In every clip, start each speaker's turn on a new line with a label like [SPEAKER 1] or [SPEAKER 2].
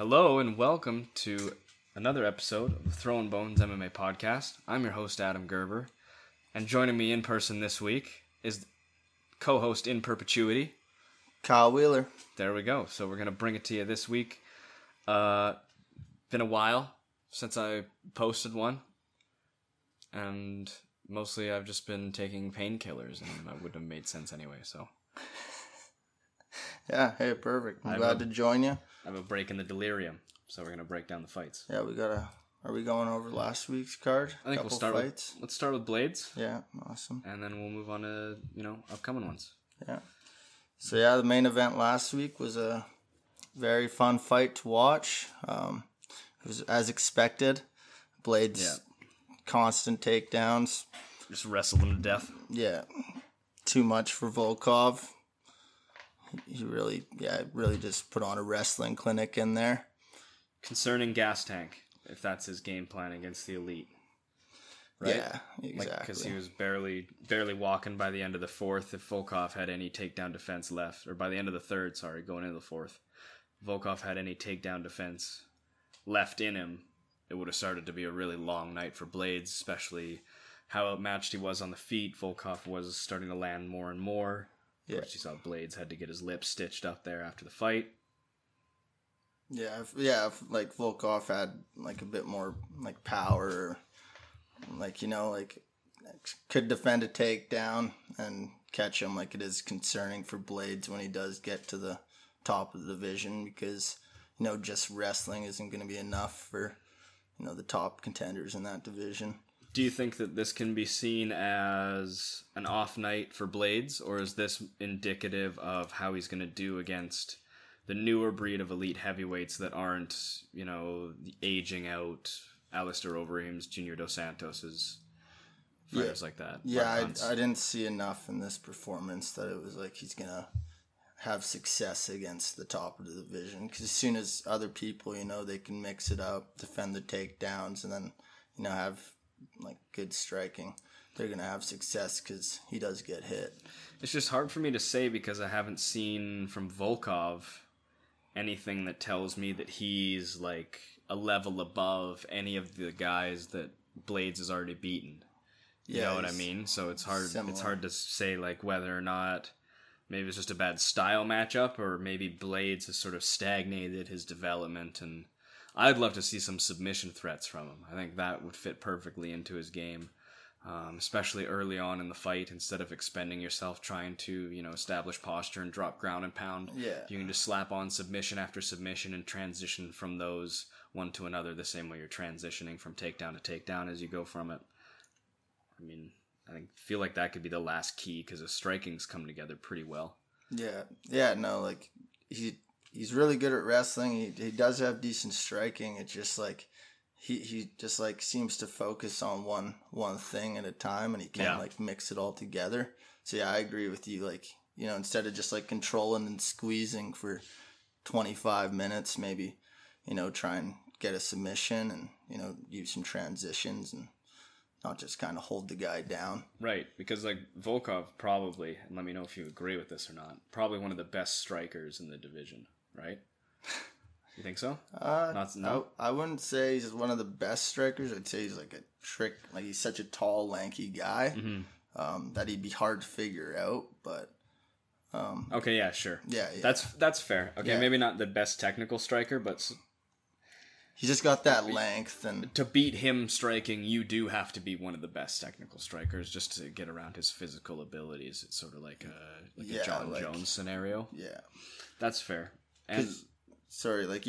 [SPEAKER 1] Hello and welcome to another episode of the Throwin MMA podcast. I'm your host, Adam Gerber, and joining me in person this week is co-host in perpetuity,
[SPEAKER 2] Kyle Wheeler.
[SPEAKER 1] There we go. So we're going to bring it to you this week. Been a while since I posted one, and mostly I've just been taking painkillers, and that wouldn't have made sense anyway, so...
[SPEAKER 2] Yeah, hey, perfect. I'm glad to join you.
[SPEAKER 1] I have a break in the delirium, so we're going to break down the fights.
[SPEAKER 2] Yeah, are we going over last week's card?
[SPEAKER 1] I think let's start with Blaydes.
[SPEAKER 2] Yeah, awesome.
[SPEAKER 1] And then we'll move on to, upcoming ones.
[SPEAKER 2] Yeah. So yeah, the main event last week was a very fun fight to watch. It was as expected. Blaydes, constant takedowns.
[SPEAKER 1] Just wrestled him to death.
[SPEAKER 2] Yeah. Too much for Volkov. He really just put on a wrestling clinic in there.
[SPEAKER 1] Concerning gas tank, if that's his game plan against the elite. Right?
[SPEAKER 2] Yeah, exactly.
[SPEAKER 1] Because he was barely walking by the end of the fourth. If Volkov had any takedown defense left, or by the end of the third, going into the fourth, Volkov had any takedown defense left in him, it would have started to be a really long night for Blaydes, especially how outmatched he was on the feet. Volkov was starting to land more and more. Yeah. First, you saw Blaydes had to get his lips stitched up there after the fight.
[SPEAKER 2] Yeah, like Volkov had like a bit more like power, could defend a takedown and catch him. Like, it is concerning for Blaydes when he does get to the top of the division, because just wrestling isn't going to be enough for the top contenders in that division.
[SPEAKER 1] Do you think that this can be seen as an off night for Blaydes, or is this indicative of how he's going to do against the newer breed of elite heavyweights that aren't, the aging out Alistair Overeem's, Junior Dos Santos's, fighters like that?
[SPEAKER 2] Yeah, I didn't see enough in this performance that it was like he's going to have success against the top of the division. Because as soon as other people, they can mix it up, defend the takedowns, and then, have like good striking, they're gonna have success, because he does get hit.
[SPEAKER 1] It's just hard for me to say because I haven't seen from Volkov anything that tells me that he's like a level above any of the guys that Blaydes has already beaten. You know what I mean? So it's hard. Similar. It's hard to say like whether or not maybe it's just a bad style matchup, or maybe Blaydes has sort of stagnated his development. And I'd love to see some submission threats from him. I think that would fit perfectly into his game, especially early on in the fight. Instead of expending yourself trying to, establish posture and drop ground and pound, you can just slap on submission after submission and transition from those one to another the same way you're transitioning from takedown to takedown as you go from it. I mean, feel like that could be the last key, because his striking's come together pretty well. He's really good at wrestling. He does have decent striking. It's just like he just like seems to focus on one thing at a time, and he can't like mix it all together. So yeah, I agree with you. Like, instead of just like controlling and squeezing for 25 minutes, maybe, try and get a submission and, use some transitions and not just kind of hold the guy down. Right, because like Volkov probably, and let me know if you agree with this or not, probably one of the best strikers in the division. Right? You think so?
[SPEAKER 2] No, I wouldn't say he's one of the best strikers. I'd say he's like a trick. Like, he's such a tall, lanky guy that he'd be hard to figure out. But
[SPEAKER 1] okay, yeah, sure.
[SPEAKER 2] Yeah.
[SPEAKER 1] That's fair. Okay, maybe not the best technical striker, but
[SPEAKER 2] he's just got that length. And
[SPEAKER 1] to beat him striking, you do have to be one of the best technical strikers just to get around his physical abilities. It's sort of like a John Jones scenario.
[SPEAKER 2] Yeah,
[SPEAKER 1] that's fair. And
[SPEAKER 2] like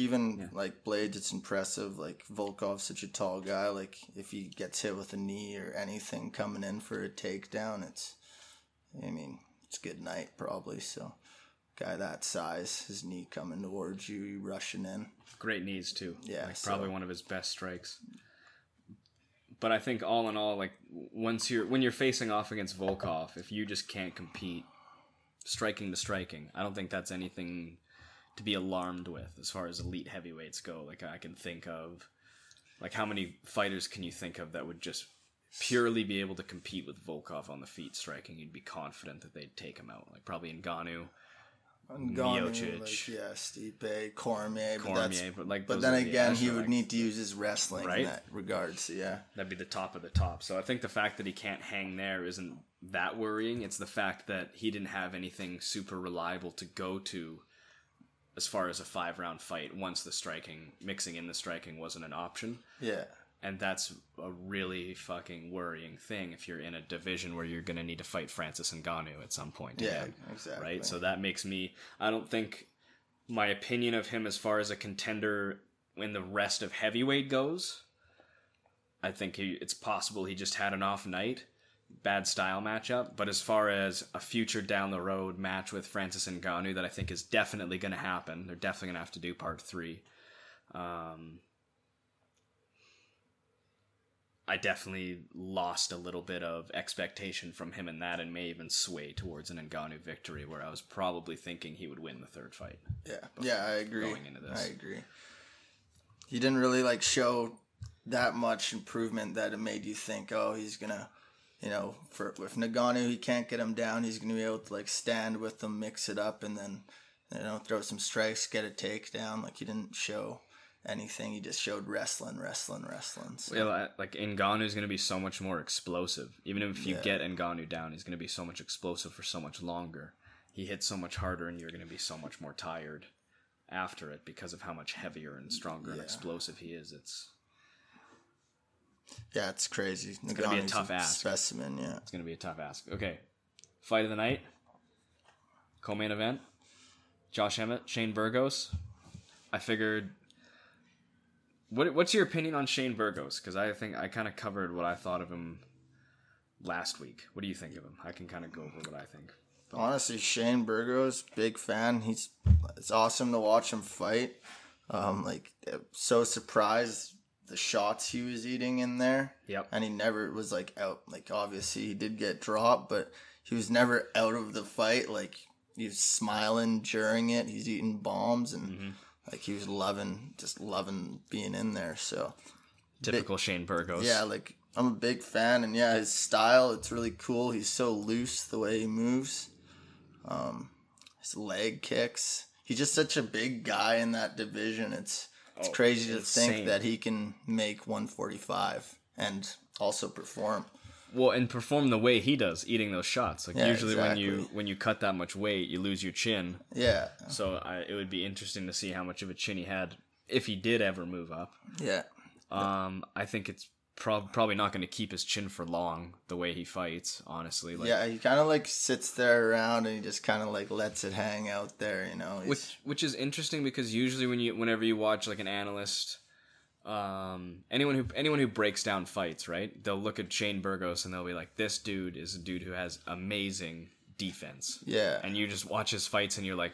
[SPEAKER 2] Blaydes, it's impressive. Like, Volkov's such a tall guy. Like, if he gets hit with a knee or anything coming in for a takedown, it's good night probably. So, guy that size, his knee coming towards you, you rushing in.
[SPEAKER 1] Great knees too.
[SPEAKER 2] Yeah,
[SPEAKER 1] probably one of his best strikes. But I think all in all, like, when you're facing off against Volkov, if you just can't compete striking to striking, I don't think that's anything to be alarmed with as far as elite heavyweights go. Like, I can think of, like, how many fighters can you think of that would just purely be able to compete with Volkov on the feet striking? You'd be confident that they'd take him out. Like, probably Ngannou,
[SPEAKER 2] Ngannou,
[SPEAKER 1] Miocic.
[SPEAKER 2] like, yeah, Stipe, Cormier.
[SPEAKER 1] But
[SPEAKER 2] then again, he would need to use his wrestling
[SPEAKER 1] right?
[SPEAKER 2] in that regard. So yeah,
[SPEAKER 1] that'd be the top of the top. So I think the fact that he can't hang there isn't that worrying. It's the fact that he didn't have anything super reliable to go to as far as a 5-round fight once mixing in the striking wasn't an option.
[SPEAKER 2] Yeah.
[SPEAKER 1] And that's a really fucking worrying thing if you're in a division where you're going to need to fight Francis Ngannou at some point.
[SPEAKER 2] Yeah,
[SPEAKER 1] again,
[SPEAKER 2] exactly.
[SPEAKER 1] Right? So that makes me... I don't think my opinion of him as far as a contender when the rest of heavyweight goes, I think it's possible he just had an off night. Bad style matchup. But as far as a future down the road match with Francis Ngannou that I think is definitely going to happen, they're definitely going to have to do part 3. I definitely lost a little bit of expectation from him in that and may even sway towards an Ngannou victory where I was probably thinking he would win the 3rd fight.
[SPEAKER 2] Yeah, I agree.
[SPEAKER 1] Going into this.
[SPEAKER 2] I agree. He didn't really show that much improvement that it made you think, oh, he's going to, with Ngannou, he can't get him down. He's going to be able to stand with him, mix it up, and then, throw some strikes, get a takedown. He didn't show anything. He just showed wrestling. So.
[SPEAKER 1] Yeah, Ngannou is going to be so much more explosive. Even if you get Ngannou down, he's going to be so much explosive for so much longer. He hits so much harder, and you're going to be so much more tired after it because of how much heavier and stronger and explosive he is.
[SPEAKER 2] It's crazy.
[SPEAKER 1] It's going to be a tough ask.
[SPEAKER 2] Specimen, yeah.
[SPEAKER 1] It's going to be a tough ask. Okay, fight of the night, co-main event, Josh Emmett, Shane Burgos. I figured... What's your opinion on Shane Burgos? Because I think I kind of covered what I thought of him last week. What do you think of him? I can kind of go over what I think.
[SPEAKER 2] Honestly, Shane Burgos, big fan. It's awesome to watch him fight. So surprised the shots he was eating in there.
[SPEAKER 1] Yep.
[SPEAKER 2] And he never was out. Obviously he did get dropped, but he was never out of the fight. He was smiling during it. He's eating bombs and. Mm-hmm. He was loving being in there. So
[SPEAKER 1] typical Shane Burgos.
[SPEAKER 2] Yeah, I'm a big fan, and his style, it's really cool. He's so loose the way he moves. His leg kicks. He's just such a big guy in that division. It's crazy to think that he can make 145 and also perform.
[SPEAKER 1] Well, and perform the way he does, eating those shots. Usually
[SPEAKER 2] exactly.
[SPEAKER 1] when you cut that much weight, you lose your chin.
[SPEAKER 2] Yeah.
[SPEAKER 1] So it would be interesting to see how much of a chin he had if he did ever move up.
[SPEAKER 2] Yeah.
[SPEAKER 1] I think it's probably not going to keep his chin for long the way he fights, honestly.
[SPEAKER 2] He kind of sits there around and he just kind of lets it hang out there,
[SPEAKER 1] Which is interesting because usually whenever you watch an analyst... anyone who breaks down fights, right? They'll look at Shane Burgos and they'll be like, this dude is a dude who has amazing defense.
[SPEAKER 2] Yeah.
[SPEAKER 1] And you just watch his fights and you're like,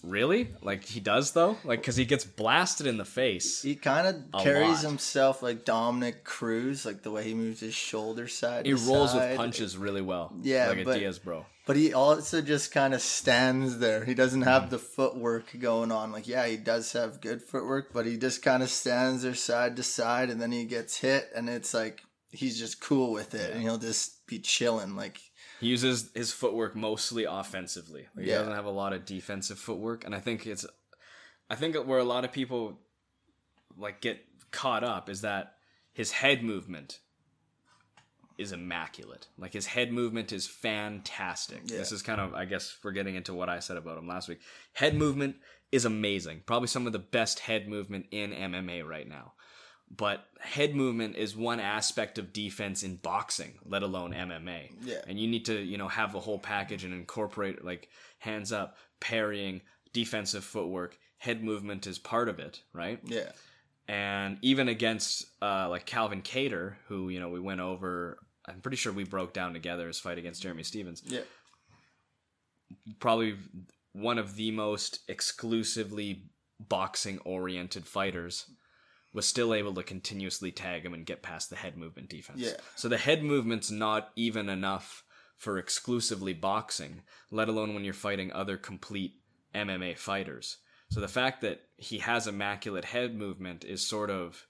[SPEAKER 1] really? He does though? Because he gets blasted in the face.
[SPEAKER 2] He kind of carries himself like Dominic Cruz, the way he moves his shoulder side
[SPEAKER 1] He rolls with punches really well.
[SPEAKER 2] Yeah,
[SPEAKER 1] like a Diaz bro.
[SPEAKER 2] But he also just kind of stands there. He doesn't have the footwork going on. He does have good footwork, but he just kind of stands there side to side, and then he gets hit, and it's he's just cool with it, and he'll just be chilling.
[SPEAKER 1] He uses his footwork mostly offensively. He doesn't have a lot of defensive footwork, and I think where a lot of people get caught up is that his head movement is immaculate. His head movement is fantastic. Yeah. This is kind of, I guess we're getting into what I said about him last week. Head movement is amazing. Probably some of the best head movement in MMA right now. But head movement is one aspect of defense in boxing, let alone MMA.
[SPEAKER 2] Yeah.
[SPEAKER 1] And you need to, have the whole package and incorporate hands up, parrying, defensive footwork. Head movement is part of it, right?
[SPEAKER 2] Yeah.
[SPEAKER 1] And even against Calvin Kattar, who, we went over, I'm pretty sure we broke down together his fight against Jeremy Stephens.
[SPEAKER 2] Yeah.
[SPEAKER 1] Probably one of the most exclusively boxing-oriented fighters, was still able to continuously tag him and get past the head movement defense.
[SPEAKER 2] Yeah.
[SPEAKER 1] So the head movement's not even enough for exclusively boxing, let alone when you're fighting other complete MMA fighters. So the fact that he has immaculate head movement is sort of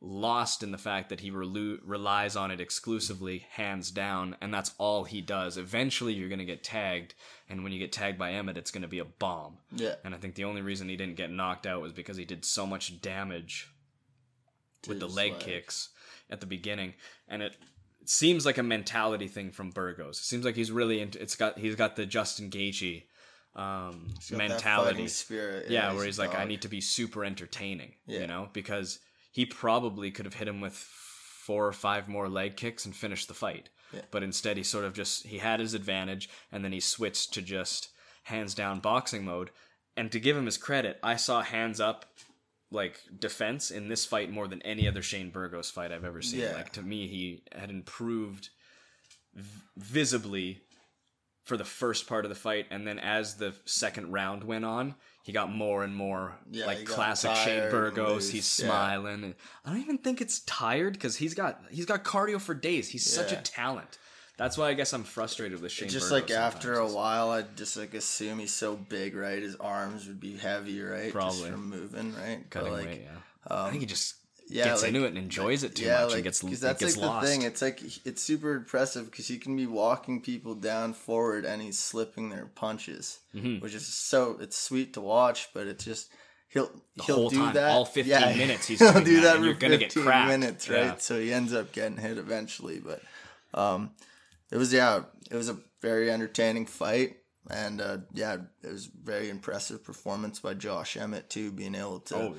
[SPEAKER 1] lost in the fact that he relies on it exclusively, hands down, and that's all he does. Eventually, you're going to get tagged, and when you get tagged by Emmett, it's going to be a bomb.
[SPEAKER 2] Yeah.
[SPEAKER 1] And I think the only reason he didn't get knocked out was because he did so much damage with the leg kicks at the beginning, and it seems like a mentality thing from Burgos. It seems like he's really into. He's got the Justin Gaethje mentality,
[SPEAKER 2] spirit.
[SPEAKER 1] Yeah, where he's like, I need to be super entertaining, you know, because he probably could have hit him with 4 or 5 more leg kicks and finished the fight.
[SPEAKER 2] Yeah.
[SPEAKER 1] But instead he sort of he had his advantage, and then he switched to just hands down boxing mode. And to give him his credit, I saw hands up like defense in this fight more than any other Shane Burgos fight I've ever seen. Like, to me, he had improved visibly for the first part of the fight, and then as the second round went on, he got more and more like classic Shane Burgos. He's smiling. And I don't even think it's tired, because he's got cardio for days. He's such a talent. That's why I guess I'm frustrated with Shane Burgos.
[SPEAKER 2] Just like after a while, I'd just like assume he's so big, right? His arms would be heavy, right?
[SPEAKER 1] Probably.
[SPEAKER 2] Just from moving, right?
[SPEAKER 1] Cutting weight, I think he just gets into it and enjoys it too much, and gets lost.
[SPEAKER 2] That's like the thing. It's like, it's super impressive because he can be walking people down forward and he's slipping their punches, which is it's sweet to watch, but it's just he'll do
[SPEAKER 1] time,
[SPEAKER 2] that
[SPEAKER 1] all 15 minutes. He's
[SPEAKER 2] he'll do that
[SPEAKER 1] and
[SPEAKER 2] for
[SPEAKER 1] you're gonna
[SPEAKER 2] 15
[SPEAKER 1] get
[SPEAKER 2] minutes, right? Yeah. So he ends up getting hit eventually, but it was a very entertaining fight. And it was a very impressive performance by Josh Emmett too, being able to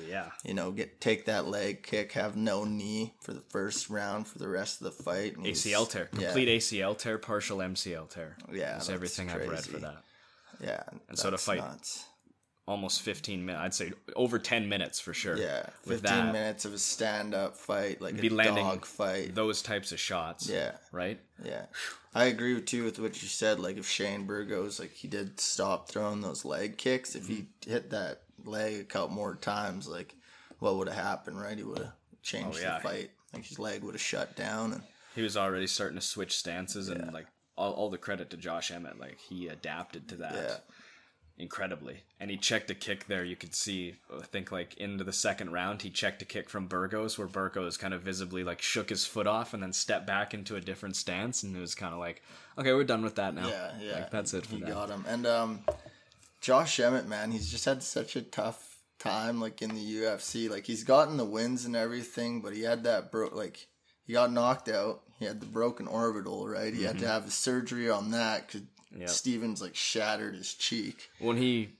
[SPEAKER 2] take that leg kick, have no knee for the first round for the rest of the fight. And
[SPEAKER 1] ACL tear, complete ACL tear, partial MCL tear.
[SPEAKER 2] Yeah,
[SPEAKER 1] that's everything
[SPEAKER 2] crazy.
[SPEAKER 1] I've read for that.
[SPEAKER 2] Yeah,
[SPEAKER 1] and so to fight almost 15 minutes, I'd say over 10 minutes for sure.
[SPEAKER 2] Yeah, 15 minutes of a stand-up fight, like
[SPEAKER 1] be
[SPEAKER 2] a dog fight.
[SPEAKER 1] Those types of shots.
[SPEAKER 2] Yeah.
[SPEAKER 1] Right?
[SPEAKER 2] Yeah. I agree too with what you said. Like, if Shane Burgos, like, he did stop throwing those leg kicks, if he hit that leg a couple more times, like, what would have happened, right? He would have changed the fight. Like, his leg would have shut down. And
[SPEAKER 1] he was already starting to switch stances, and like all the credit to Josh Emmett. Like, he adapted to that incredibly. And he checked a kick there. You could see, I think, like, into the second round, he checked a kick from Burgos, where Burgos kind of visibly like shook his foot off and then stepped back into a different stance, and it was kind of like, okay, we're done with that now.
[SPEAKER 2] Yeah.
[SPEAKER 1] Like, that's it for that.
[SPEAKER 2] He got him. And Josh Emmett, man, he's just had such a tough time, like, in the UFC. Like, he's gotten the wins and everything, but he had that he got knocked out. He had the broken orbital, right? He had to have surgery on that because Stevens like shattered his cheek
[SPEAKER 1] when he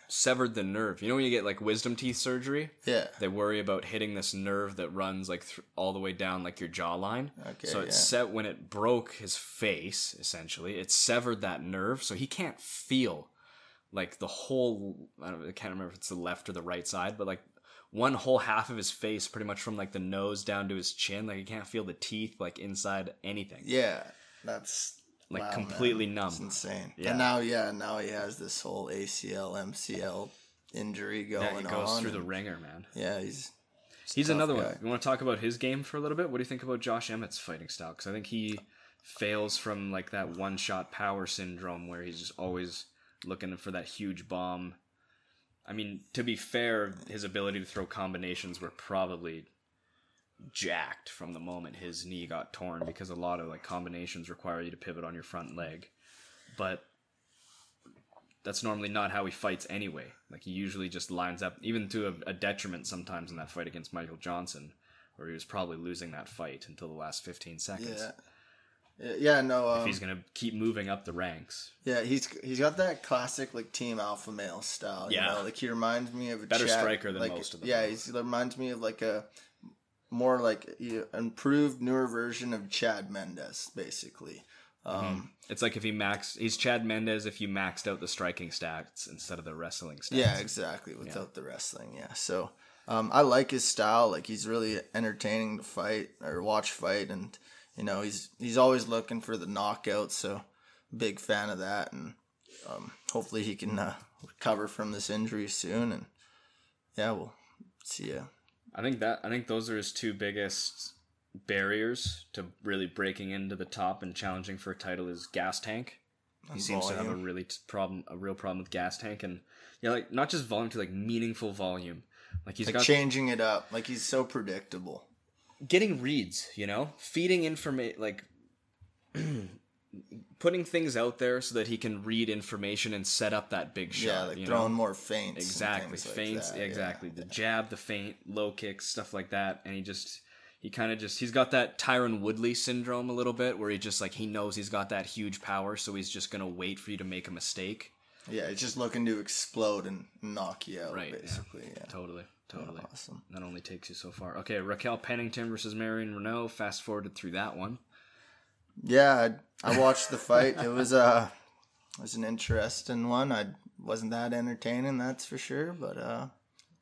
[SPEAKER 1] severed the nerve. You know when you get like wisdom teeth surgery?
[SPEAKER 2] Yeah.
[SPEAKER 1] They worry about hitting this nerve that runs like all the way down like your jawline. Okay. So it's set when it broke his face, essentially. It severed that nerve, so he can't feel like the whole. I can't remember if it's the left or the right side, but like one whole half of his face, pretty much from like the nose down to his chin. Like, he can't feel the teeth like inside anything.
[SPEAKER 2] Yeah, that's.
[SPEAKER 1] Like, completely numb.
[SPEAKER 2] It's insane. Yeah. And now he has this whole ACL, MCL injury going on.
[SPEAKER 1] Yeah, he goes through the ringer, man.
[SPEAKER 2] Yeah,
[SPEAKER 1] he's another one. You want to talk about his game for a little bit? What do you think about Josh Emmett's fighting style? Because I think he fails from like that one-shot power syndrome where he's just always looking for that huge bomb. I mean, to be fair, his ability to throw combinations were probably jacked from the moment his knee got torn, because a lot of like combinations require you to pivot on your front leg, but that's normally not how he fights anyway. Like, he usually just lines up, even to a detriment sometimes in that fight against Michael Johnson, where he was probably losing that fight until the last 15 seconds. If he's gonna keep moving up the ranks.
[SPEAKER 2] Yeah, he's got that classic like team alpha male style. You know? Like, he reminds me of a
[SPEAKER 1] better striker than most of them.
[SPEAKER 2] Yeah, he reminds me of like a more like improved, newer version of Chad Mendes, basically.
[SPEAKER 1] It's like if he's Chad Mendes if you maxed out the striking stats instead of the wrestling stats.
[SPEAKER 2] Yeah, exactly. Without the wrestling, yeah. So I like his style. Like, he's really entertaining to fight or watch fight, and you know, he's always looking for the knockout. So big fan of that, and hopefully he can recover from this injury soon. And yeah, we'll see ya.
[SPEAKER 1] I think those are his two biggest barriers to really breaking into the top and challenging for a title is gas tank. He seems to have a real problem with gas tank, and like not just volume, to like meaningful volume. Like he's
[SPEAKER 2] like
[SPEAKER 1] got
[SPEAKER 2] changing it up. Like he's so predictable.
[SPEAKER 1] getting reads, you know, feeding information, like putting things out there so that he can read information and set up that big shot.
[SPEAKER 2] Yeah, like
[SPEAKER 1] you
[SPEAKER 2] throwing
[SPEAKER 1] know?
[SPEAKER 2] more feints.
[SPEAKER 1] Exactly,
[SPEAKER 2] Like
[SPEAKER 1] feints.
[SPEAKER 2] that.
[SPEAKER 1] Exactly,
[SPEAKER 2] Yeah.
[SPEAKER 1] the jab, the feint, low kicks, stuff like that, and he's got that Tyron Woodley syndrome a little bit, where he just like he knows he's got that huge power, so he's just gonna wait for you to make a mistake.
[SPEAKER 2] Yeah, he's just looking to explode and knock you out,
[SPEAKER 1] Right,
[SPEAKER 2] basically. Yeah.
[SPEAKER 1] Totally.
[SPEAKER 2] Awesome.
[SPEAKER 1] That only takes you so far. Okay, Raquel Pennington versus Marion Renault. Fast forwarded through that one.
[SPEAKER 2] Yeah, I watched the fight. It was an interesting one. I wasn't that entertaining, that's for sure. But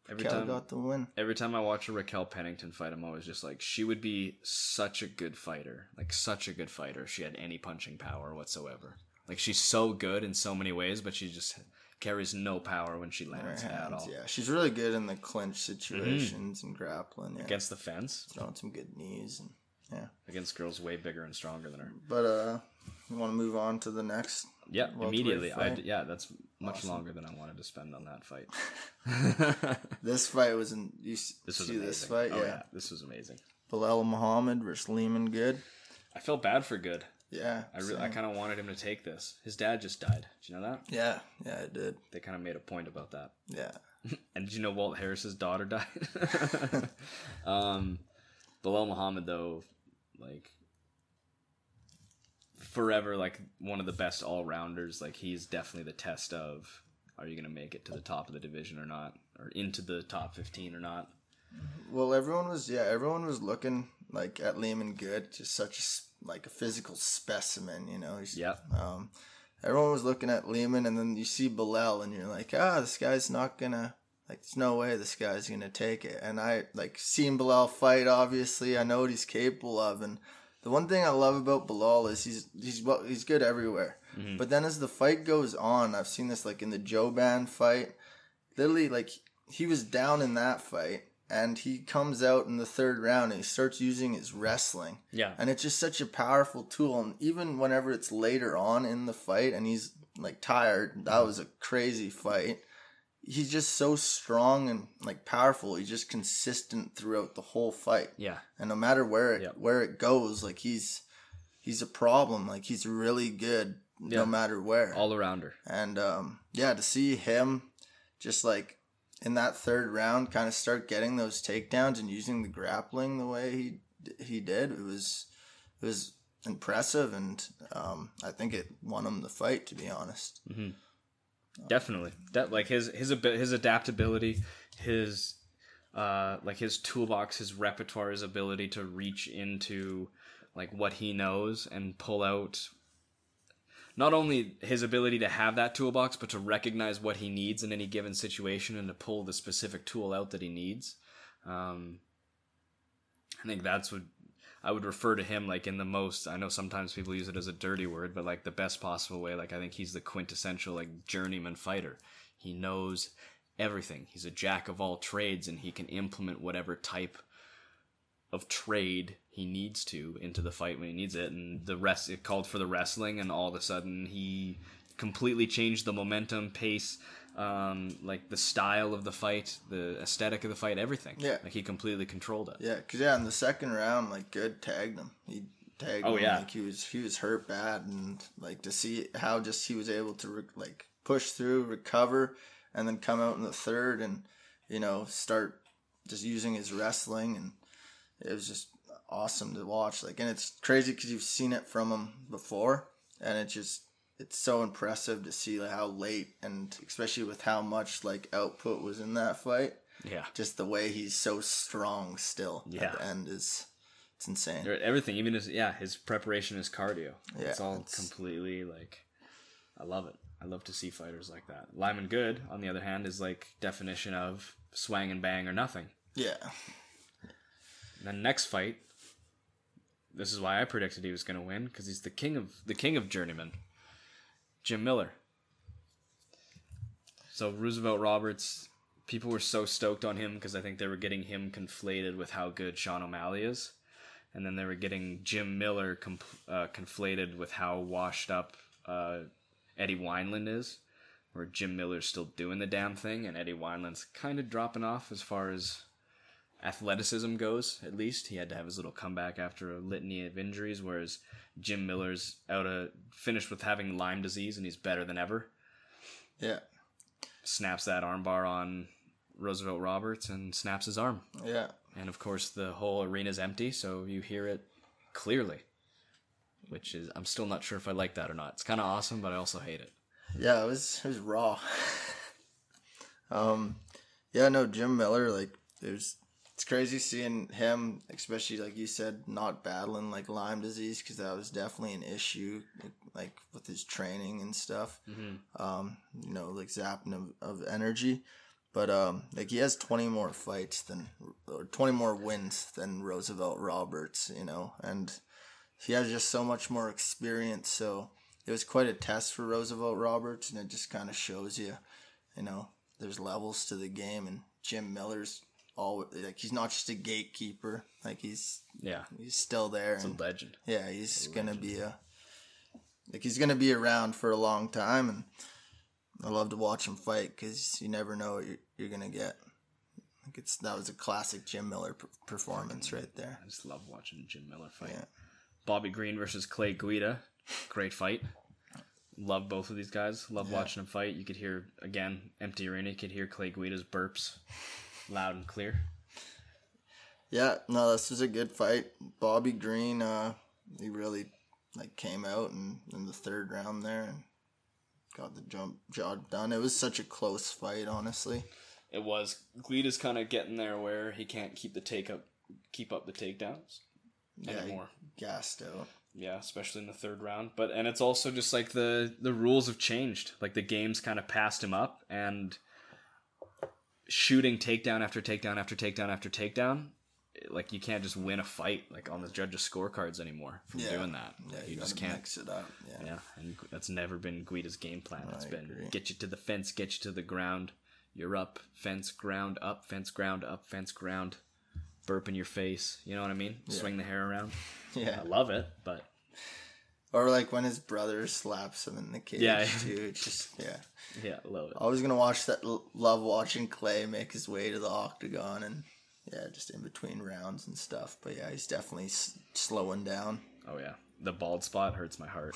[SPEAKER 2] Raquel got the win.
[SPEAKER 1] Every time I watch a Raquel Pennington fight, I'm always just like, she would be such a good fighter. Like, such a good fighter if she had any punching power whatsoever. Like, she's so good in so many ways, but she just carries no power when she lands at all.
[SPEAKER 2] Yeah, she's really good in the clinch situations and grappling. Yeah.
[SPEAKER 1] Against the fence.
[SPEAKER 2] Throwing some good knees. And yeah.
[SPEAKER 1] Against girls way bigger and stronger than her.
[SPEAKER 2] But you want to move on to the next?
[SPEAKER 1] Yeah, immediately. That's much longer than I wanted to spend on that fight.
[SPEAKER 2] This fight was in.
[SPEAKER 1] This was
[SPEAKER 2] see
[SPEAKER 1] amazing.
[SPEAKER 2] This fight?
[SPEAKER 1] Yeah, this was amazing.
[SPEAKER 2] Bilal Muhammad versus Lehman Good.
[SPEAKER 1] I felt bad for Good.
[SPEAKER 2] Yeah,
[SPEAKER 1] I kind of wanted him to take this. His dad just died. Did you know that?
[SPEAKER 2] Yeah, I did.
[SPEAKER 1] They kind of made a point about that.
[SPEAKER 2] Yeah.
[SPEAKER 1] And did you know Walt Harris's daughter died? Bilal Muhammad, though, like forever, like one of the best all-rounders. Like he's definitely the test of, are you going to make it to the top of the division or not, or into the top 15 or not?
[SPEAKER 2] Well, everyone was looking like at Lehman Good, just such a physical specimen, you know. Everyone was looking at Lehman, and then you see Bilal, and you're like, this guy's not gonna, like, there's no way this guy's gonna take it. And I like seeing Bilal fight. Obviously, I know what he's capable of, and the one thing I love about Bilal is he's good everywhere. Mm-hmm. But then as the fight goes on, I've seen this like in the Joban fight, literally like he was down in that fight. And he comes out in the third round and he starts using his wrestling.
[SPEAKER 1] Yeah.
[SPEAKER 2] And it's just such a powerful tool. And even whenever it's later on in the fight and he's like tired, that was a crazy fight. He's just so strong and like powerful. He's just consistent throughout the whole fight.
[SPEAKER 1] Yeah.
[SPEAKER 2] And no matter where it goes, like he's a problem. Like he's really good no matter where.
[SPEAKER 1] All arounder.
[SPEAKER 2] And to see him just like in that third round kind of start getting those takedowns and using the grappling the way he did, it was impressive, and I think it won him the fight, to be honest.
[SPEAKER 1] Mm-hmm. Definitely. Like his adaptability, his his toolbox, his repertoire, his ability to reach into like what he knows and pull out not only his ability to have that toolbox, but to recognize what he needs in any given situation and to pull the specific tool out that he needs. I think that's what I would refer to him like in the most, I know sometimes people use it as a dirty word, but like the best possible way. Like I think he's the quintessential like journeyman fighter. He knows everything. He's a jack of all trades, and he can implement whatever type of trade he needs to into the fight when he needs it. And it called for the wrestling, and all of a sudden he completely changed the momentum, pace, like the style of the fight, the aesthetic of the fight, everything. Yeah, like he completely controlled it.
[SPEAKER 2] Yeah, because in the second round, like Good tagged him. He tagged him. Like he was hurt bad, and like to see how just he was able to like push through, recover, and then come out in the third and start just using his wrestling, and it was just awesome to watch. Like, and it's crazy because you've seen it from him before, and it's so impressive to see like how late, and especially with how much like output was in that fight. Yeah, just the way he's so strong still at the end it's insane.
[SPEAKER 1] Everything, even his preparation, his cardio. Yeah, it's all completely like, I love it. I love to see fighters like that. Lyman Good, on the other hand, is like definition of swang and bang or nothing. Yeah. And then next fight, this is why I predicted he was going to win, because he's the king of journeymen, Jim Miller. So Roosevelt Roberts, people were so stoked on him because I think they were getting him conflated with how good Sean O'Malley is, and then they were getting Jim Miller conflated with how washed up Eddie Wineland is. where Jim Miller's still doing the damn thing, and Eddie Wineland's kind of dropping off as far as athleticism goes, at least. He had to have his little comeback after a litany of injuries, whereas Jim Miller's finished with having Lyme disease, and he's better than ever.
[SPEAKER 2] Yeah.
[SPEAKER 1] Snaps that armbar on Roosevelt Roberts and snaps his arm.
[SPEAKER 2] Yeah.
[SPEAKER 1] And of course the whole arena's empty, so you hear it clearly. Which is, I'm still not sure if I like that or not. It's kind of awesome, but I also hate it.
[SPEAKER 2] Yeah, it was raw. Yeah, no, Jim Miller, like, it's crazy seeing him, especially like you said, not battling like Lyme disease, because that was definitely an issue, like with his training and stuff. Mm-hmm. You know, like zapping of energy. But like he has 20 more wins than Roosevelt Roberts, you know, and he has just so much more experience. So it was quite a test for Roosevelt Roberts, and it just kind of shows you, you know, there's levels to the game, and Jim Miller's like, he's not just a gatekeeper, like he's still there.
[SPEAKER 1] He's a legend.
[SPEAKER 2] Yeah, he's gonna be around for a long time, and I love to watch him fight because you never know what you're gonna get. Like that was a classic Jim Miller performance right there.
[SPEAKER 1] I just love watching Jim Miller fight.
[SPEAKER 2] Yeah.
[SPEAKER 1] Bobby Green versus Clay Guida, great fight. Love both of these guys. Love watching them fight. You could hear, again, empty arena. You could hear Clay Guida's burps loud and clear.
[SPEAKER 2] Yeah, no, this was a good fight. Bobby Green, he really like came out in the third round there and got the job done. It was such a close fight, honestly.
[SPEAKER 1] It was. Guida's kind of getting there where he can't keep up the takedowns anymore.
[SPEAKER 2] He gassed out.
[SPEAKER 1] Yeah, especially in the third round. And it's also just like the rules have changed. Like the game's kind of passed him up, and shooting takedown after takedown after takedown after takedown, like you can't just win a fight like on the judges' scorecards anymore from doing that.
[SPEAKER 2] Yeah,
[SPEAKER 1] you just can't
[SPEAKER 2] mix it up.
[SPEAKER 1] Yeah, and that's never been Guida's game plan. It's been get you to the fence, get you to the ground. You're up, fence, ground, up, fence, ground, up, fence, ground. Burp in your face. You know what I mean? Yeah. Swing the hair around.
[SPEAKER 2] Yeah.
[SPEAKER 1] I love it, but...
[SPEAKER 2] Or like when his brother slaps him in the cage, too. It's just,
[SPEAKER 1] Yeah, love it.
[SPEAKER 2] I was going to watch that. Love watching Clay make his way to the octagon and, just in between rounds and stuff. But yeah, he's definitely slowing down.
[SPEAKER 1] Oh, yeah. The bald spot hurts my heart.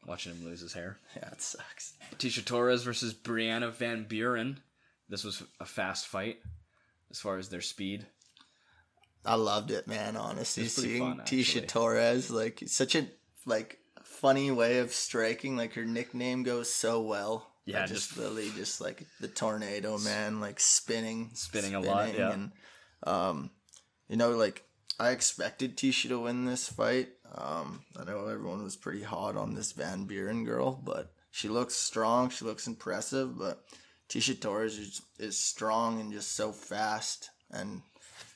[SPEAKER 1] Watching him lose his hair.
[SPEAKER 2] Yeah, it sucks.
[SPEAKER 1] Tisha Torres versus Brianna Van Buren. This was a fast fight as far as their speed.
[SPEAKER 2] I loved it, man, honestly. Seeing
[SPEAKER 1] fun,
[SPEAKER 2] Tisha Torres, like, such a funny way of striking. Like, her nickname goes so well.
[SPEAKER 1] Yeah,
[SPEAKER 2] just Lily, just like the tornado, man, like spinning
[SPEAKER 1] a lot, yeah.
[SPEAKER 2] And, you know, like, I expected Tisha to win this fight. I know everyone was pretty hot on this Van Buren girl, but she looks strong. She looks impressive, but Tisha Torres is strong and just so fast, and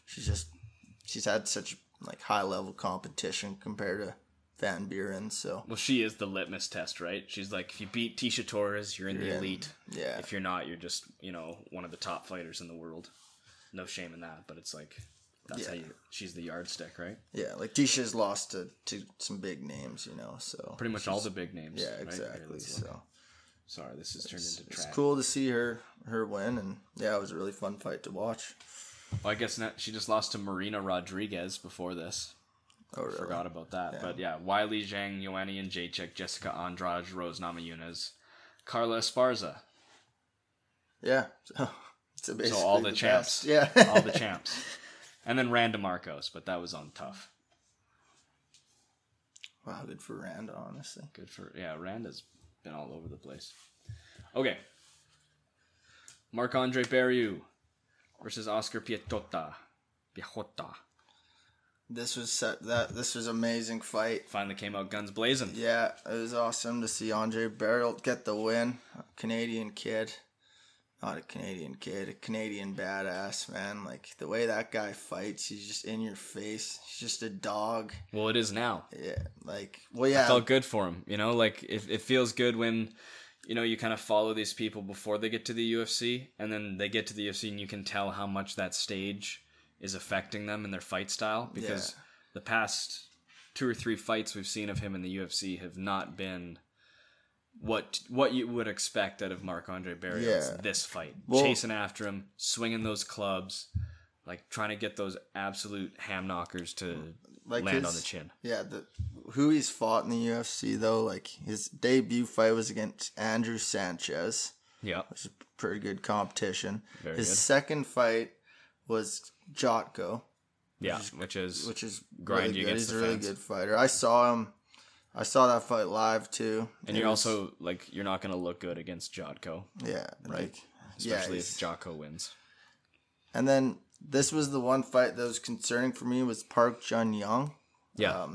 [SPEAKER 2] she's had such like high level competition compared to Van Buren. So
[SPEAKER 1] she is the litmus test, right? She's like, if you beat Tisha Torres, you're in the elite.
[SPEAKER 2] Yeah.
[SPEAKER 1] If you're not, you're just one of the top fighters in the world. No shame in that, but it's like that's how she's the yardstick, right?
[SPEAKER 2] Yeah, like Tisha's lost to some big names, so
[SPEAKER 1] pretty much all the big names.
[SPEAKER 2] Yeah,
[SPEAKER 1] right?
[SPEAKER 2] exactly. So
[SPEAKER 1] sorry, this has turned into trash.
[SPEAKER 2] It's cool to see her win, and it was a really fun fight to watch.
[SPEAKER 1] Well, I guess she just lost to Marina Rodriguez before this.
[SPEAKER 2] Oh, really?
[SPEAKER 1] Forgot about that. Yeah. But yeah, Wiley Zhang, Joanna Jacek, Jessica Andrade, Rose Namajunas, Carla Esparza.
[SPEAKER 2] Yeah. So
[SPEAKER 1] all the champs.
[SPEAKER 2] Best. Yeah.
[SPEAKER 1] All the champs. And then Randa Marcos, but that was on tough.
[SPEAKER 2] Wow, good for Randa, honestly.
[SPEAKER 1] Randa's been all over the place. Okay. Marc-Andre Barriou versus Oscar Piechota.
[SPEAKER 2] This was amazing fight.
[SPEAKER 1] Finally came out guns blazing.
[SPEAKER 2] Yeah, it was awesome to see Andre Barriou get the win. A Canadian kid. Not a Canadian kid, a Canadian badass, man. Like, the way that guy fights, he's just in your face. He's just a dog.
[SPEAKER 1] Well, it is now.
[SPEAKER 2] Yeah, I
[SPEAKER 1] felt good for him, like, it feels good when, you kind of follow these people before they get to the UFC, and then they get to the UFC and you can tell how much that stage is affecting them and their fight style, because the past 2 or 3 fights we've seen of him in the UFC have not been what you would expect out of Marc-Andre Barrios this fight.
[SPEAKER 2] Well,
[SPEAKER 1] chasing after him, swinging those clubs, like trying to get those absolute ham knockers to land on the chin.
[SPEAKER 2] Yeah, who he's fought in the UFC, though, like his debut fight was against Andrew Sanchez.
[SPEAKER 1] Yeah.
[SPEAKER 2] Which is pretty good competition.
[SPEAKER 1] Very
[SPEAKER 2] his
[SPEAKER 1] good.
[SPEAKER 2] second fight was Jotko.
[SPEAKER 1] Yeah, which is
[SPEAKER 2] really
[SPEAKER 1] grind you
[SPEAKER 2] good.
[SPEAKER 1] against
[SPEAKER 2] He's
[SPEAKER 1] the
[SPEAKER 2] a really
[SPEAKER 1] fence.
[SPEAKER 2] good fighter. I saw that fight live too.
[SPEAKER 1] And you're also like you're not going to look good against Jotko.
[SPEAKER 2] Yeah,
[SPEAKER 1] right. Especially if Jotko wins.
[SPEAKER 2] And then this was the one fight that was concerning for me was Park Jun-young.
[SPEAKER 1] Yeah.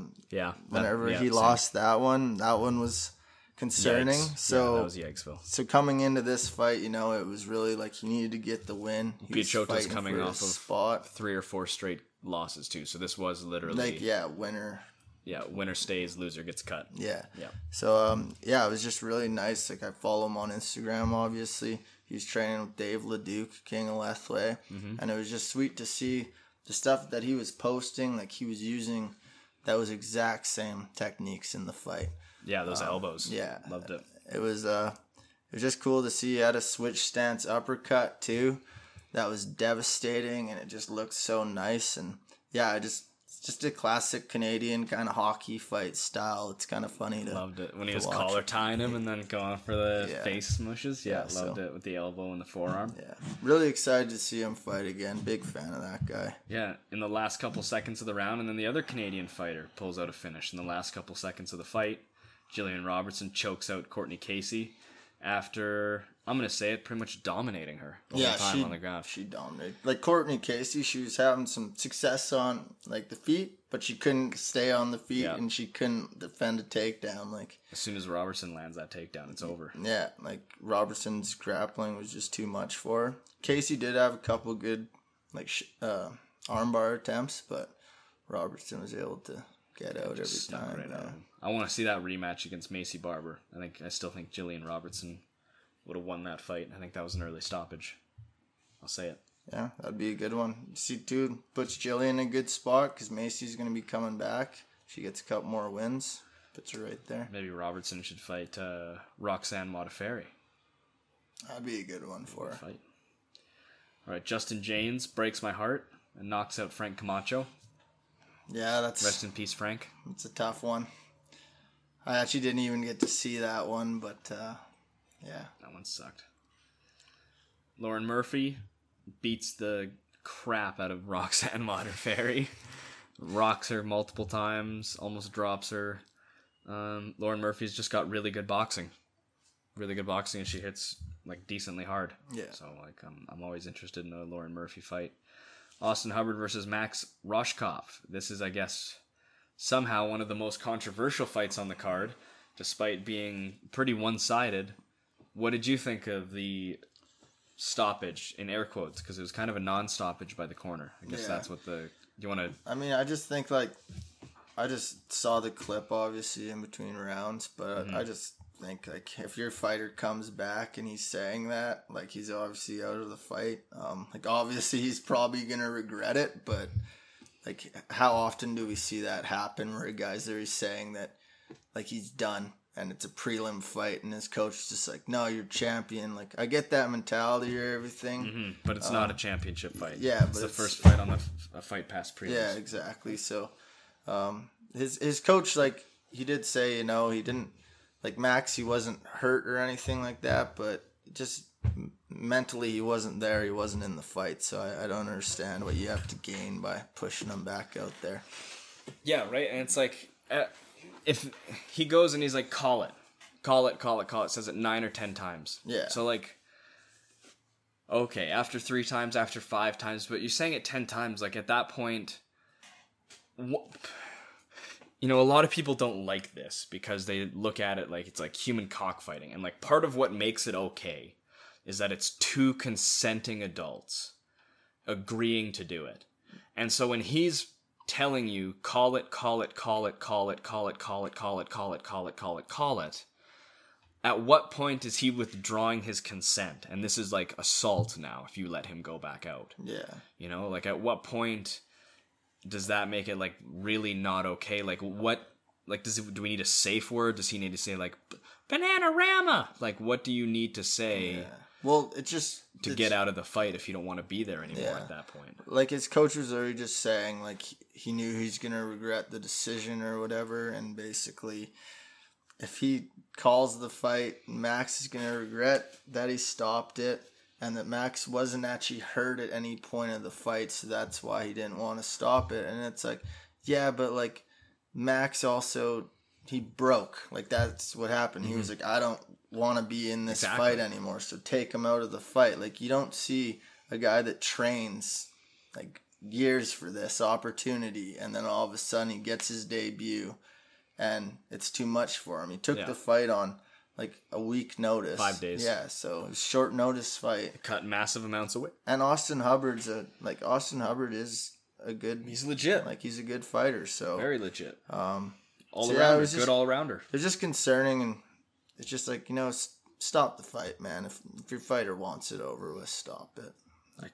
[SPEAKER 2] Whenever he lost that one was concerning.
[SPEAKER 1] Yikes.
[SPEAKER 2] So
[SPEAKER 1] that was Yikesville.
[SPEAKER 2] So coming into this fight, it was really like he needed to get the win.
[SPEAKER 1] Pichota's coming off of
[SPEAKER 2] spot
[SPEAKER 1] 3 or 4 straight losses too. So this was literally
[SPEAKER 2] winner.
[SPEAKER 1] Yeah, winner stays, loser gets cut.
[SPEAKER 2] Yeah.
[SPEAKER 1] Yeah.
[SPEAKER 2] So it was just really nice. Like I follow him on Instagram, obviously. He's training with Dave LeDuc, King of Lethway. And it was just sweet to see the stuff that he was posting, like he was using that was exact same techniques in the fight.
[SPEAKER 1] Yeah, those elbows.
[SPEAKER 2] Yeah.
[SPEAKER 1] Loved it.
[SPEAKER 2] It was just cool to see he had a switch stance uppercut too. That was devastating and it just looked so nice. And yeah, it's just a classic Canadian kind of hockey fight style. It's kind of funny to
[SPEAKER 1] loved it when he was
[SPEAKER 2] watch.
[SPEAKER 1] collar tying him and then going for the face smushes. Yeah, loved it with the elbow and the forearm.
[SPEAKER 2] Yeah, really excited to see him fight again. Big fan of that guy.
[SPEAKER 1] Yeah, in the last couple seconds of the round, and then the other Canadian fighter pulls out a finish in the last couple seconds of the fight. Jillian Robertson chokes out Courtney Casey after, I'm going to say it, pretty much dominating her the whole time on the ground.
[SPEAKER 2] She dominated. Like Courtney Casey, she was having some success on like the feet, but she couldn't stay on the feet and she couldn't defend a takedown. Like
[SPEAKER 1] as soon as Robertson lands that takedown, it's over.
[SPEAKER 2] Yeah, like Robertson's grappling was just too much for her. Casey did have a couple good like armbar attempts, but Robertson was able to get out every time.
[SPEAKER 1] Right I want to see that rematch against Macy Barber. I still think Jillian Robertson would have won that fight. I think that was an early stoppage. I'll say it.
[SPEAKER 2] Yeah, that'd be a good one. C2 puts Jillian in a good spot because Macy's going to be coming back. She gets a couple more wins. Puts her right there.
[SPEAKER 1] Maybe Robertson should fight Roxanne Modafferi.
[SPEAKER 2] That'd be a good one for her.
[SPEAKER 1] Fight. All right, Justin James breaks my heart and knocks out Frank Camacho.
[SPEAKER 2] Yeah,
[SPEAKER 1] rest in peace, Frank.
[SPEAKER 2] It's a tough one. I actually didn't even get to see that one, but yeah.
[SPEAKER 1] That one sucked. Lauren Murphy beats the crap out of Roxanne Modafferi. Rocks her multiple times, almost drops her. Lauren Murphy's just got really good boxing. Really good boxing, and she hits like decently hard. Yeah. So like I'm always interested in a Lauren Murphy fight. Austin Hubbard versus Max Roshkov. This is, I guess, somehow one of the most controversial fights on the card, despite being pretty one-sided. What did you think of the stoppage, in air quotes, because it was kind of a non-stoppage by the corner? I guess that's what the... Do you want to...
[SPEAKER 2] I mean, I just think, like... I just saw the clip, obviously, in between rounds, but I just think, like, if your fighter comes back and he's saying that, like, he's obviously out of the fight. Like, obviously, he's probably going to regret it, but, like, how often do we see that happen where a guy's there, he's saying that, like, he's done, and it's a prelim fight, and his coach is just like, no, you're champion. Like, I get that mentality or everything.
[SPEAKER 1] But it's not a championship fight.
[SPEAKER 2] Yeah,
[SPEAKER 1] it's the first fight on the Fight Pass prelims.
[SPEAKER 2] Yeah, exactly. So, his coach, like, he did say, he didn't, like, Max, he wasn't hurt or anything like that, but just mentally he wasn't there. He wasn't in the fight. So I don't understand what you have to gain by pushing him back out there.
[SPEAKER 1] Yeah, right. And it's like, if he goes and he's like, call it, says it 9 or 10 times.
[SPEAKER 2] Yeah.
[SPEAKER 1] So, like, okay, after 3 times, after 5 times, but you're saying it 10 times, like, at that point, a lot of people don't like this because they look at it like it's like human cockfighting. And, like, part of what makes it okay is that it's 2 consenting adults agreeing to do it. And so when he's telling you, call it, at what point is he withdrawing his consent? And this is like assault now if you let him go back out.
[SPEAKER 2] Yeah.
[SPEAKER 1] Like, at what point does that make it, like, really not okay? Like, what like, do we need a safe word? Does he need to say, like, Bananarama? Like, what do you need to say?
[SPEAKER 2] Well,
[SPEAKER 1] to get out of the fight if you don't want to be there anymore at that point.
[SPEAKER 2] Like, his coach was already just saying, like, he knew he's going to regret the decision or whatever, and basically, if he calls the fight, Max is going to regret that he stopped it, and that Max wasn't actually hurt at any point of the fight, so that's why he didn't want to stop it. And it's like, yeah, but, like, Max also, he broke. Like, that's what happened. He was like, I don't want to be in this fight anymore, so take him out of the fight. Like, you don't see a guy that trains like years for this opportunity, and then all of a sudden he gets his debut and it's too much for him. He took the fight on like a week notice,
[SPEAKER 1] 5 days.
[SPEAKER 2] So it was short notice fight,
[SPEAKER 1] cut massive amounts of weight.
[SPEAKER 2] And Austin Hubbard is a good,
[SPEAKER 1] he's legit,
[SPEAKER 2] like, he's a good fighter, so
[SPEAKER 1] very legit, all
[SPEAKER 2] so
[SPEAKER 1] around, good all rounder.
[SPEAKER 2] It's just concerning, and it's just like, stop the fight, man. If your fighter wants it over with, stop it.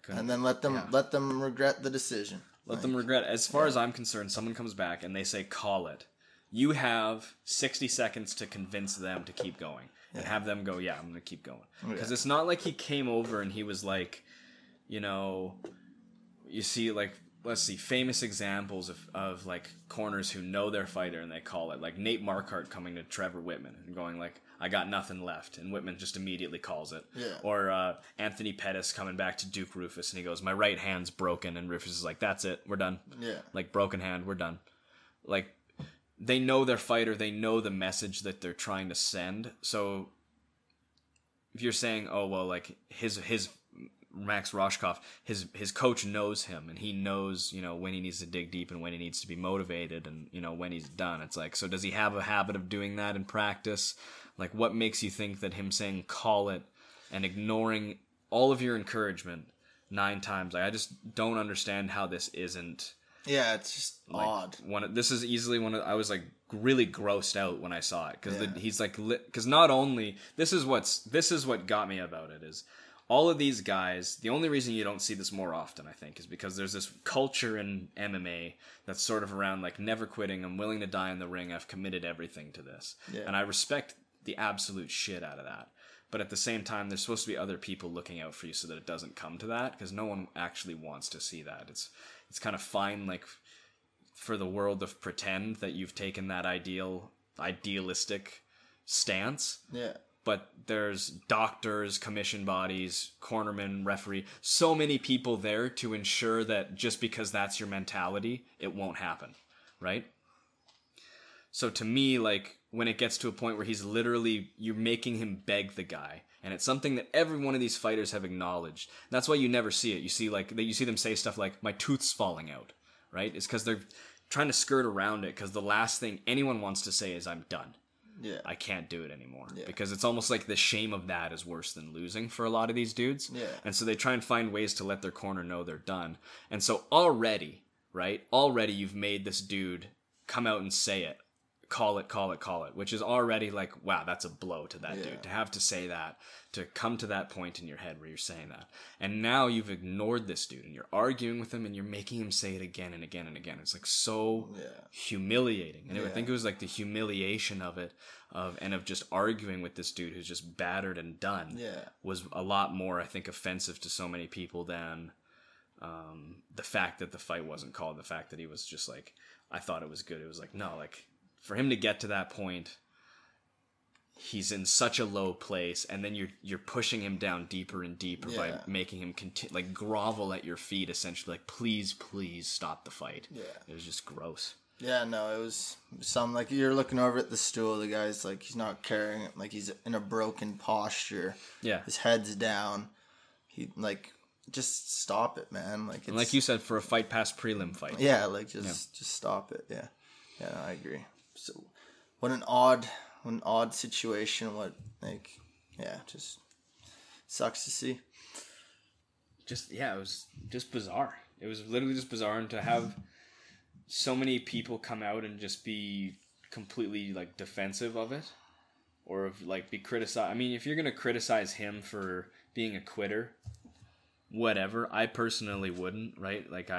[SPEAKER 2] And then let them regret the decision.
[SPEAKER 1] Let them regret. As far as I'm concerned, someone comes back and they say, call it. You have 60 seconds to convince them to keep going. And have them go, yeah, I'm going to keep going. Because it's not like he came over and he was like, you see, like, let's see, famous examples of like corners who know their fighter and they call it. Like Nate Marquardt coming to Trevor Whitman and going like, I got nothing left. And Whitman just immediately calls it. Yeah. Or Anthony Pettis coming back to Duke Rufus and he goes, my right hand's broken. And Rufus is like, that's it. We're done. Yeah. Like, broken hand. We're done. Like, they know their fighter. They know the message that they're trying to send. So if you're saying, oh, well, like his Max Roshkov, his coach knows him and he knows, when he needs to dig deep and when he needs to be motivated and, when he's done. It's like, so does he have a habit of doing that in practice? Like, what makes you think that him saying call it and ignoring all of your encouragement 9 times, like, I just don't understand how this isn't.
[SPEAKER 2] Yeah, it's just like, odd.
[SPEAKER 1] This is easily I was like really grossed out when I saw it because he's like, because not only this is what got me about it is all of these guys. The only reason you don't see this more often, I think, is because there's this culture in MMA that's sort of around like never quitting. I'm willing to die in the ring. I've committed everything to this, and I respect the absolute shit out of that. But at the same time, there's supposed to be other people looking out for you so that it doesn't come to that, because no one actually wants to see that. It's kind of fine, like, for the world of pretend that you've taken that idealistic stance. Yeah. But there's doctors, commission bodies, cornermen, referee, so many people there to ensure that just because that's your mentality, it won't happen, right? So to me, like, when it gets to a point where he's literally, you're making him beg the guy, and it's something that every one of these fighters have acknowledged. That's why you never see it. You see them say stuff like, my tooth's falling out, right? It's because they're trying to skirt around it, because the last thing anyone wants to say is, I'm done. Yeah. I can't do it anymore. Yeah. Because it's almost like the shame of that is worse than losing for a lot of these dudes. Yeah. And so they try and find ways to let their corner know they're done. And so already you've made this dude come out and say it. Call it, which is already like, wow, that's a blow to that dude. To have to say that, to come to that point in your head where you're saying that. And now you've ignored this dude and you're arguing with him and you're making him say it again and again and again. It's like so humiliating. And I think it was like the humiliation of it, of just arguing with this dude who's just battered and done was a lot more, I think, offensive to so many people than the fact that the fight wasn't called. The fact that he was just like, I thought it was good. It was like, no, like, for him to get to that point, he's in such a low place, and then you're pushing him down deeper and deeper by making him like grovel at your feet, essentially, like, please stop the fight. Yeah, it was just gross. Yeah, no, it was something like you're looking over at the stool. The guy's like, he's not carrying it, like he's in a broken posture. Yeah, his head's down. He like, just stop it, man. Like, it's, and like you said, for a fight past prelim fight. Yeah, like just stop it. Yeah, no, I agree. So, what an odd situation. What, like, just sucks to see. It was just bizarre. It was literally just bizarre, and to have so many people come out and just be completely like defensive of it, or like be criticized. I mean, if you're gonna criticize him for being a quitter, whatever. I personally wouldn't, right? Like,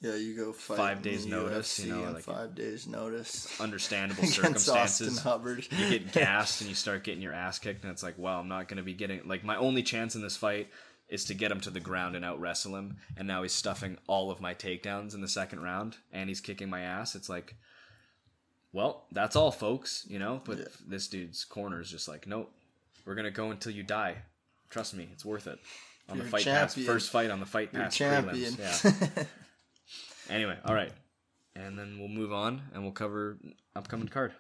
[SPEAKER 2] Yeah, you go fight
[SPEAKER 1] 5 days
[SPEAKER 2] in the
[SPEAKER 1] notice,
[SPEAKER 2] UFC
[SPEAKER 1] you know,
[SPEAKER 2] in
[SPEAKER 1] like
[SPEAKER 2] 5 days notice.
[SPEAKER 1] Understandable
[SPEAKER 2] Against
[SPEAKER 1] circumstances.
[SPEAKER 2] Austin Hubbard.
[SPEAKER 1] You get gassed and you start getting your ass kicked, and it's like, well, I'm not going to be getting, like, my only chance in this fight is to get him to the ground and out wrestle him, and now he's stuffing all of my takedowns in the second round, and he's kicking my ass. It's like, well, that's all, folks, you know. But this dude's corner is just like, nope, we're going to go until you die. Trust me, it's worth it. On the Fight Pass, first fight on the Fight Pass prelims. Yeah. Anyway, all right. And then we'll move on and we'll cover upcoming card.